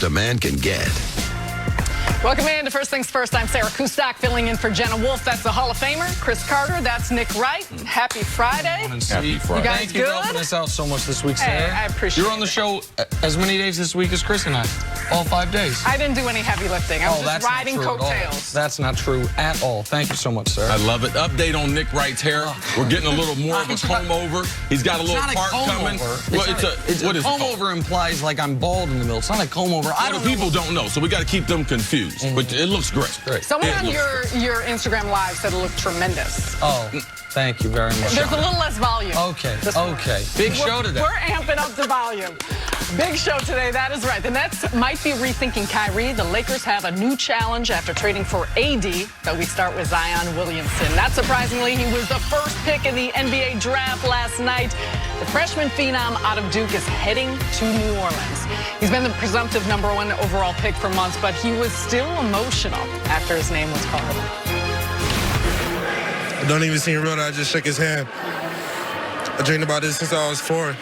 a man can get. Welcome in to First Things First. I'm Sarah Kustak filling in for Jenna Wolf. That's the Hall of Famer. Chris Carter, that's Nick Wright. Happy Friday. Happy Friday. You guys Thank you for helping us out so much this week, Sarah. Hey, I appreciate it. You're on the show as many days this week as Chris and I. All 5 days. I didn't do any heavy lifting. I was just riding coattails. That's not true at all. Thank you so much, Sarah. I love it. Update on Nick Wright's hair. We're getting a little more of a comb over. He's got a little part coming. Well, comb over implies like I'm bald in the middle. It's not a comb over. People don't know, so we got to keep them confused. But it looks great. Someone on your Instagram Live said it looked tremendous. Oh, thank you very much. There's a little less volume. Okay. Big show today. We're amping up the volume. Big show today, that is right. The Nets might be rethinking Kyrie. The Lakers have a new challenge after trading for AD. But we start with Zion Williamson. Not surprisingly, he was the first pick in the NBA draft last night. The freshman phenom out of Duke is heading to New Orleans. He's been the presumptive #1 overall pick for months, but he was still emotional after his name was called. I don't even see him real. I just shook his hand. I dreamed about this since I was 4.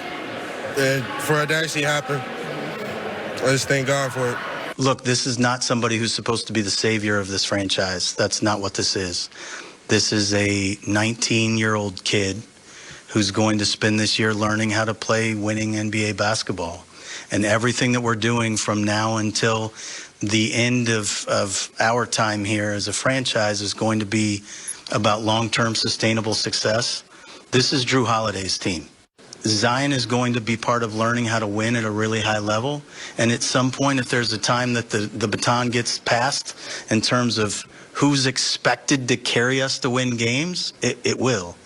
And for it to actually happen, I just thank God for it. Look, this is not somebody who's supposed to be the savior of this franchise. That's not what this is. This is a 19-year-old kid who's going to spend this year learning how to play winning NBA basketball. And everything that we're doing from now until the end of our time here as a franchise is going to be about long-term sustainable success. This is Drew Holiday's team. Zion is going to be part of learning how to win at a really high level. And at some point, if there's a time that the baton gets passed in terms of who's expected to carry us to win games, it will.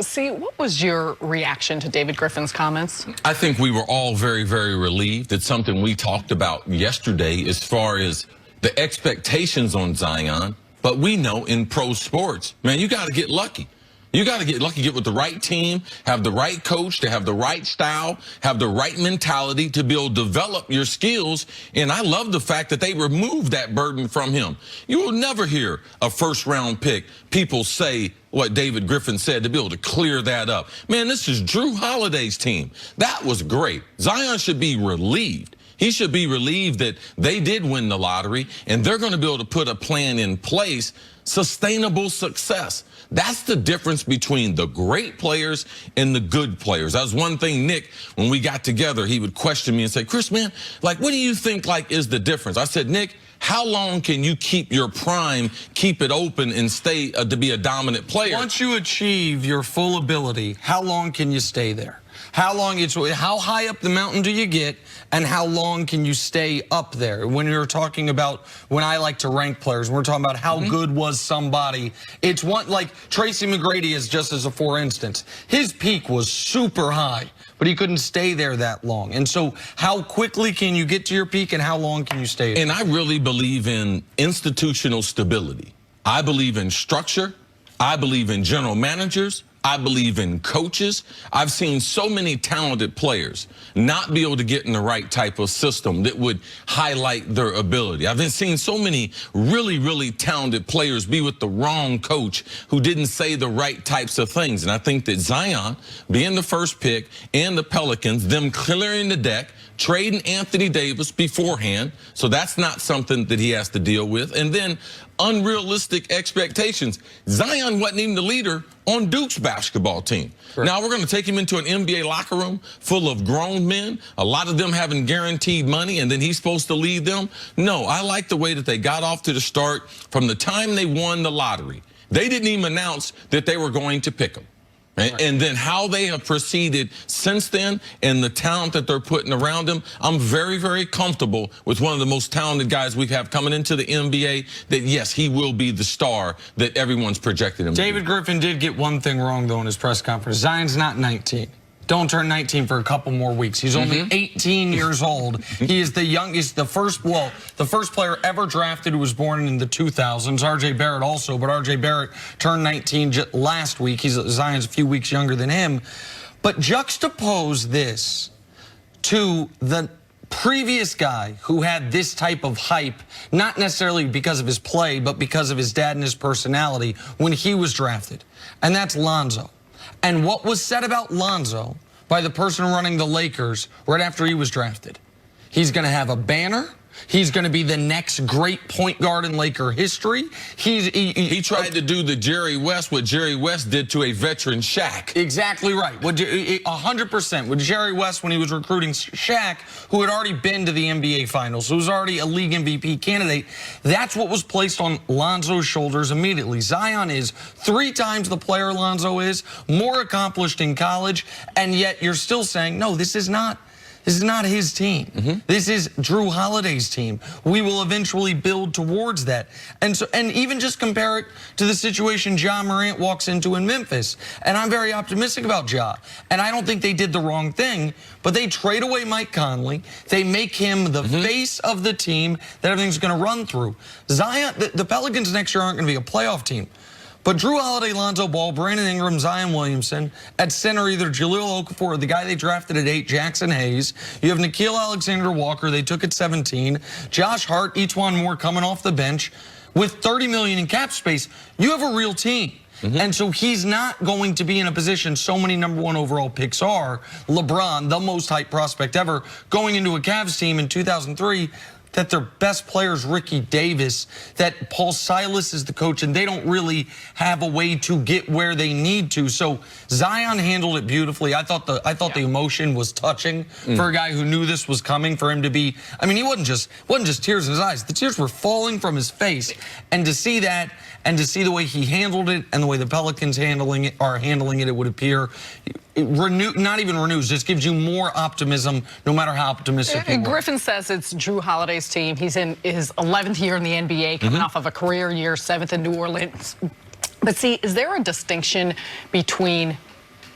See, what was your reaction to David Griffin's comments? I think we were all very, very relieved. It's something we talked about yesterday as far as the expectations on Zion. But we know in pro sports, man, you got to get lucky. You got to get lucky, get with the right team, have the right coach, to have the right style, have the right mentality to be able to develop your skills. And I love the fact that they removed that burden from him. You will never hear a first-round pick people say what David Griffin said to be able to clear that up. Man, this is Drew Holiday's team. That was great. Zion should be relieved. He should be relieved that they did win the lottery, and they're going to be able to put a plan in place, sustainable success. That's the difference between the great players and the good players. That was one thing, Nick, when we got together, he would question me and say, Chris, man, like, what do you think, like, is the difference? I said, Nick, how long can you keep your prime, keep it open, and stay to be a dominant player? Once you achieve your full ability, how long can you stay there? How high up the mountain do you get, and how long can you stay up there? When you're talking about, when I like to rank players, we're talking about how good was somebody. It's one, like Tracy McGrady is just as a for instance. His peak was super high, but he couldn't stay there that long. And so how quickly can you get to your peak, and how long can you stay there? And I really believe in institutional stability. I believe in structure. I believe in general managers. I believe in coaches. I've seen so many talented players not be able to get in the right type of system that would highlight their ability. I've seen so many really, really talented players be with the wrong coach who didn't say the right types of things. And I think that Zion being the first pick and the Pelicans, them clearing the deck, trading Anthony Davis beforehand, so that's not something that he has to deal with. And then unrealistic expectations. Zion wasn't even the leader on Duke's basketball team. Sure. Now we're going to take him into an NBA locker room full of grown men, a lot of them having guaranteed money, and then he's supposed to lead them. No, I like the way that they got off to the start from the time they won the lottery. They didn't even announce that they were going to pick him. And then how they have proceeded since then and the talent that they're putting around him, I'm very, very comfortable with one of the most talented guys we have coming into the NBA that, yes, he will be the star that everyone's projected him to be. David Griffin did get one thing wrong, though, in his press conference. Zion's not 19. Don't turn 19 for a couple more weeks. He's only 18 years old. He is the youngest, the first player ever drafted who was born in the 2000s. R.J. Barrett also, but R.J. Barrett turned 19 last week. Zion's a few weeks younger than him. But juxtapose this to the previous guy who had this type of hype, not necessarily because of his play, but because of his dad and his personality when he was drafted. And that's Lonzo. And what was said about Lonzo by the person running the Lakers right after he was drafted? He's going to have a banner. He's going to be the next great point guard in Laker history. He tried to do the Jerry West, what Jerry West did to a veteran Shaq. Exactly right. 100%. With Jerry West, when he was recruiting Shaq, who had already been to the NBA Finals, who was already a league MVP candidate, that's what was placed on Lonzo's shoulders immediately. Zion is 3 times the player Lonzo is, more accomplished in college, and yet you're still saying, no, this is not his team. This is Drew Holiday's team. We will eventually build towards that. And even just compare it to the situation Ja Morant walks into in Memphis. And I'm very optimistic about Ja. And I don't think they did the wrong thing, but they trade away Mike Conley. They make him the face of the team that everything's going to run through. Zion, the Pelicans next year aren't going to be a playoff team. But Drew Holiday, Lonzo Ball, Brandon Ingram, Zion Williamson. At center, either Jahlil Okafor or the guy they drafted at 8, Jackson Hayes. You have Nickeil Alexander-Walker, they took at 17. Josh Hart, E'Twaun Moore coming off the bench. With $30 million in cap space, you have a real team. And so he's not going to be in a position, so many #1 overall picks are, LeBron, the most hyped prospect ever, going into a Cavs team in 2003, that their best player is Ricky Davis, that Paul Silas is the coach, and they don't really have a way to get where they need to. So Zion handled it beautifully. I thought the emotion was touching for a guy who knew this was coming. For him to be, I mean, he wasn't just tears in his eyes. The tears were falling from his face, and to see that, and to see the way he handled it, and the way the Pelicans are handling it, it would appear. Not even renews, just gives you more optimism, no matter how optimistic you are. Griffin says it's Drew Holiday's team. He's in his 11th year in the NBA, coming off of a career year, 7th in New Orleans. But see, is there a distinction between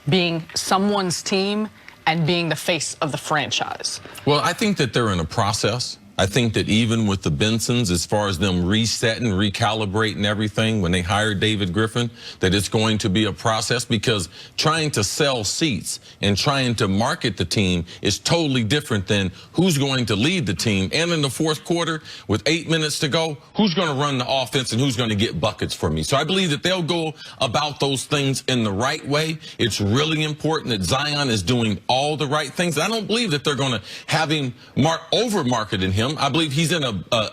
being someone's team and being the face of the franchise? Well, I think that they're in a process. I think that even with the Bensons, as far as them resetting, recalibrating everything, when they hired David Griffin, that it's going to be a process, because trying to sell seats and trying to market the team is totally different than who's going to lead the team. And in the 4th quarter, with 8 minutes to go, who's going to run the offense and who's going to get buckets for me. So I believe that they'll go about those things in the right way. It's really important that Zion is doing all the right things. I don't believe that they're going to have him over-marketing him. I believe he's in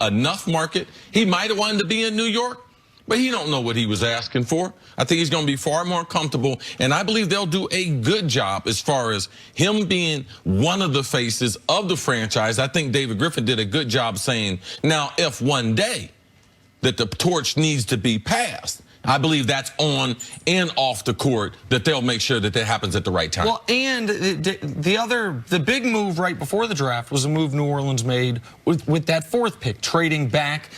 enough market. He might have wanted to be in New York, but he don't know what he was asking for. I think he's going to be far more comfortable, and I believe they'll do a good job as far as him being one of the faces of the franchise. I think David Griffin did a good job saying, now, if one day that the torch needs to be passed, I believe that's on and off the court, that they'll make sure that that happens at the right time. Well, and the big move right before the draft was a move New Orleans made with that 4th pick, trading back,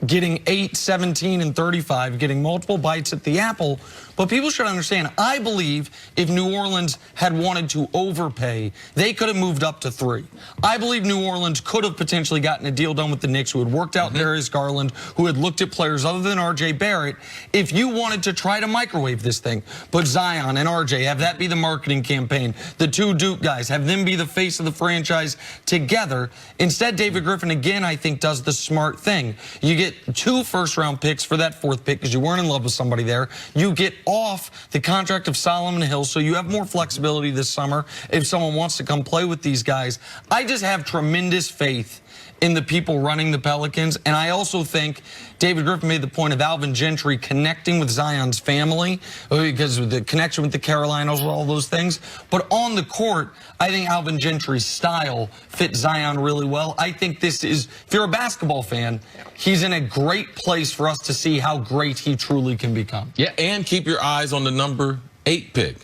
getting 8, 17, and 35, getting multiple bites at the apple. But people should understand, I believe if New Orleans had wanted to overpay, they could have moved up to 3. I believe New Orleans could have potentially gotten a deal done with the Knicks, who had worked out Darius Garland, who had looked at players other than R.J. Barrett. If you wanted to try to microwave this thing, put Zion and R.J., have that be the marketing campaign, the 2 Duke guys, have them be the face of the franchise together. Instead, David Griffin, again, I think, does the smart thing. You get 2 first-round picks for that 4th pick because you weren't in love with somebody there. You get off the contract of Solomon Hill, so you have more flexibility this summer if someone wants to come play with these guys. I just have tremendous faith in the people running the Pelicans, and I also think David Griffin made the point of Alvin Gentry connecting with Zion's family, because of the connection with the Carolinas, all those things. But on the court, I think Alvin Gentry's style fits Zion really well. I think this is, if you're a basketball fan, he's in a great place for us to see how great he truly can become. Yeah, and keep your eyes on the number 8 pick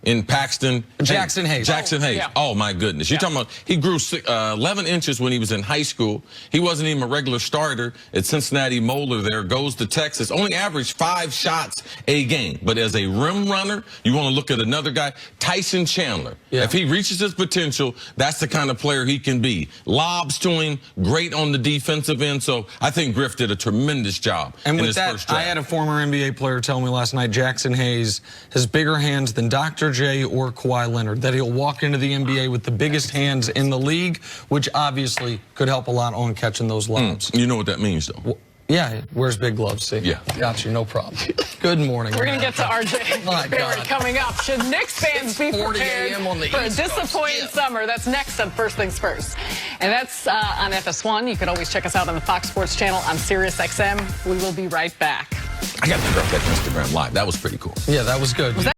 in Jackson Hayes. Jackson Hayes. Yeah. Oh, my goodness. You're talking about, he grew 11 inches when he was in high school. He wasn't even a regular starter at Cincinnati Moeller there, goes to Texas, only averaged 5 shots a game. But as a rim runner, you want to look at another guy, Tyson Chandler. Yeah. If he reaches his potential, that's the kind of player he can be. Lobs to him, great on the defensive end. So I think Griff did a tremendous job in his first draft. I had a former NBA player tell me last night, Jackson Hayes has bigger hands than Dr. J or Kawhi Leonard, that he'll walk into the NBA with the biggest hands in the league, which obviously could help a lot on catching those lobs. You know what that means, though? Yeah, wears big gloves, see? Yeah. Got you, no problem. Good morning. We're going to get to RJ My Barrett God. coming up. Should Knicks fans be 6:40 prepared a.m. on the for a East Coast. disappointing Yeah. summer? That's next on First Things First. And that's on FS1. You can always check us out on the Fox Sports channel on Sirius XM. We will be right back. I got to drop that Instagram live. That was pretty cool. Yeah, that was good.